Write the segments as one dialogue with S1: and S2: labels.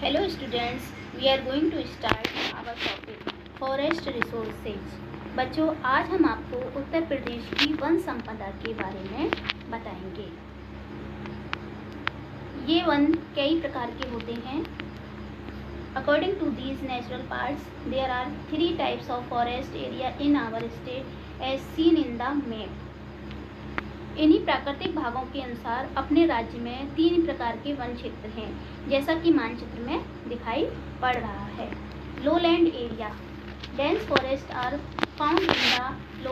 S1: Hello students, we are going to start our topic forest resources. बच्चों, आज हम आपको उत्तर प्रदेश की वन संपदा के बारे में बताएंगे। ये वन कई प्रकार के होते हैं। According to these natural parts there are 3 types of forest area in our state as seen in the map. इन्हीं प्राकृतिक भागों के अनुसार अपने राज्य में 3 प्रकार के वन क्षेत्र हैं, जैसा कि मानचित्र में दिखाई पड़ रहा है। Lowland area, dense forest are found in the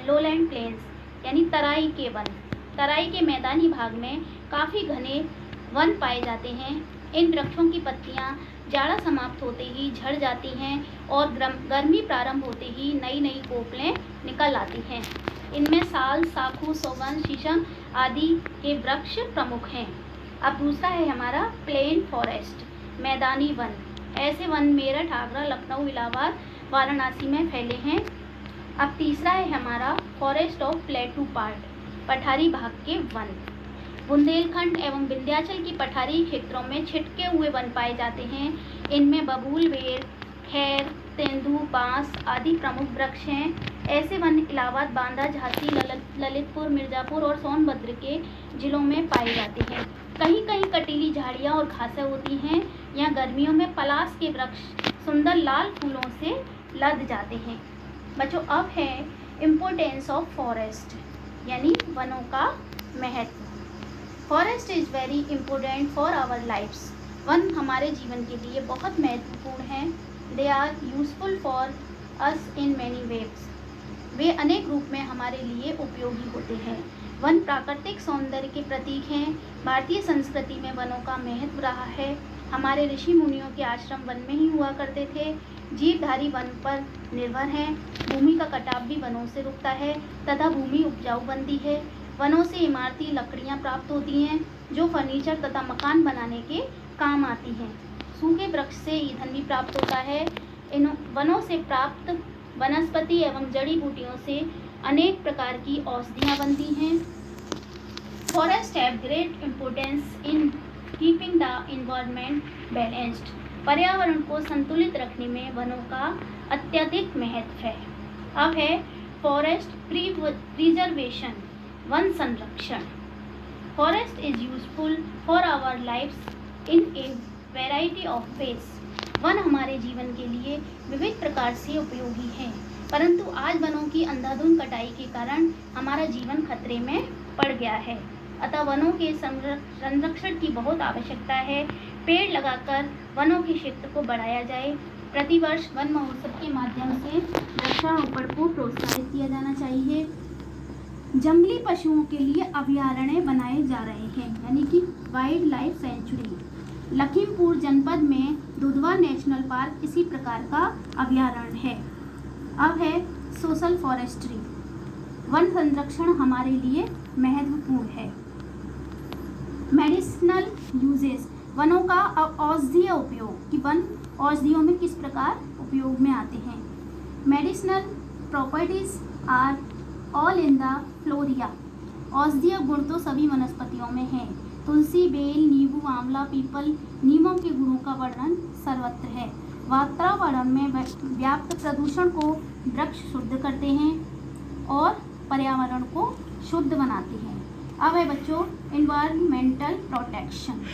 S1: lowland plains, यानी तराई के वन। तराई के मैदानी भाग में काफ़ी घने वन पाए जाते हैं। इन वृक्षों की पत्तियां जाड़ा समाप्त होते ही झड़ जाती हैं और गर्मी प्रारंभ होते ही नई नई कोपलें निकल आती हैं। इनमें साल, साखू, सोगन, शीशम आदि के वृक्ष प्रमुख हैं। अब दूसरा है हमारा प्लेन फॉरेस्ट, मैदानी वन। ऐसे वन मेरठ, आगरा, लखनऊ, इलाहाबाद, वाराणसी में फैले हैं। अब तीसरा है हमारा फॉरेस्ट ऑफ प्लेटू पार्ट, पठारी भाग के वन। बुंदेलखंड एवं विंध्याचल की पठारी क्षेत्रों में छिटके हुए वन पाए जाते हैं। इनमें बबूल, बेर, खैर, तेंदू, बांस आदि प्रमुख वृक्ष हैं। ऐसे वन इलाहाबाद, बांदा, झांसी, ललितपुर, मिर्जापुर और सोनभद्र के जिलों में पाए जाते हैं। कहीं कहीं कटीली झाड़ियाँ और घासें होती हैं। यहाँ गर्मियों में पलास के वृक्ष सुंदर लाल फूलों से लद जाते हैं। बच्चों, अब है इम्पोर्टेंस ऑफ फॉरेस्ट, यानी वनों का महत्व। Forest is very important for our lifes. वन हमारे जीवन के लिए बहुत महत्वपूर्ण हैं। They are useful for us in many ways. वे अनेक रूप में हमारे लिए उपयोगी होते हैं। वन प्राकृतिक सौंदर्य के प्रतीक हैं। भारतीय संस्कृति में वनों का महत्व रहा है। हमारे ऋषि मुनियों के आश्रम वन में ही हुआ करते थे। जीवधारी वन पर निर्भर हैं। भूमि का कटाव भी वनों से रुकता है तथा भूमि उपजाऊ बनती है। वनों से इमारती लकड़ियाँ प्राप्त होती हैं, जो फर्नीचर तथा मकान बनाने के काम आती हैं। सूखे वृक्ष से ईंधन भी प्राप्त होता है। इन वनों से प्राप्त वनस्पति एवं जड़ी बूटियों से अनेक प्रकार की औषधियाँ बनती हैं। Forest have great importance in keeping the environment balanced. पर्यावरण को संतुलित रखने में वनों का अत्यधिक महत्व है। अब है फॉरेस्ट प्रिजर्वेशन, वन संरक्षण। Forest is useful for our lifes in a variety of ways. वन हमारे जीवन के लिए विविध प्रकार से उपयोगी हैं, परंतु आज वनों की अंधाधुंध कटाई के कारण हमारा जीवन खतरे में पड़ गया है। अतः वनों के संरक्षण की बहुत आवश्यकता है। पेड़ लगाकर वनों के क्षेत्र को बढ़ाया जाए। प्रतिवर्ष वन महोत्सव के माध्यम से वृक्षारोपण को प्रोत्साहित किया जाना चाहिए। जंगली पशुओं के लिए अभयारण्य बनाए जा रहे हैं, यानी कि वाइल्ड लाइफ सेंचुरी। लखीमपुर जनपद में दुधवा नेशनल पार्क इसी प्रकार का अभयारण्य है। अब है सोशल फॉरेस्ट्री, वन संरक्षण हमारे लिए महत्वपूर्ण है। मेडिसिनल यूजेस, वनों का औषधीय उपयोग, कि वन औषधियों में किस प्रकार उपयोग में आते हैं। Medicinal properties are all in the flora. औषधीय गुण तो सभी वनस्पतियों में हैं। तुलसी, बेल, नींबू, आंवला, पीपल, नीमों के गुणों का वर्णन सर्वत्र है। वातावरण में व्याप्त प्रदूषण को वृक्ष शुद्ध करते हैं और पर्यावरण को शुद्ध बनाते हैं। अब है बच्चों environmental protection.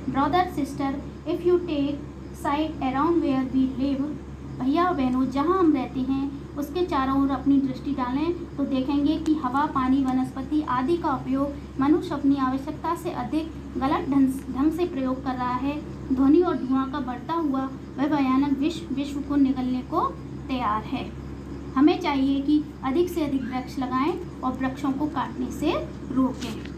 S1: Brother sister, if you take side around where we live, भैया बहनों, जहाँ हम रहते हैं उसके चारों ओर अपनी दृष्टि डालें तो देखेंगे कि हवा, पानी, वनस्पति आदि का उपयोग मनुष्य अपनी आवश्यकता से अधिक गलत ढंग से प्रयोग कर रहा है। ध्वनि और धुआं का बढ़ता हुआ वह भयानक विश्व को निगलने को तैयार है। हमें चाहिए कि अधिक से अधिक वृक्ष लगाएं और वृक्षों को काटने से रोकें।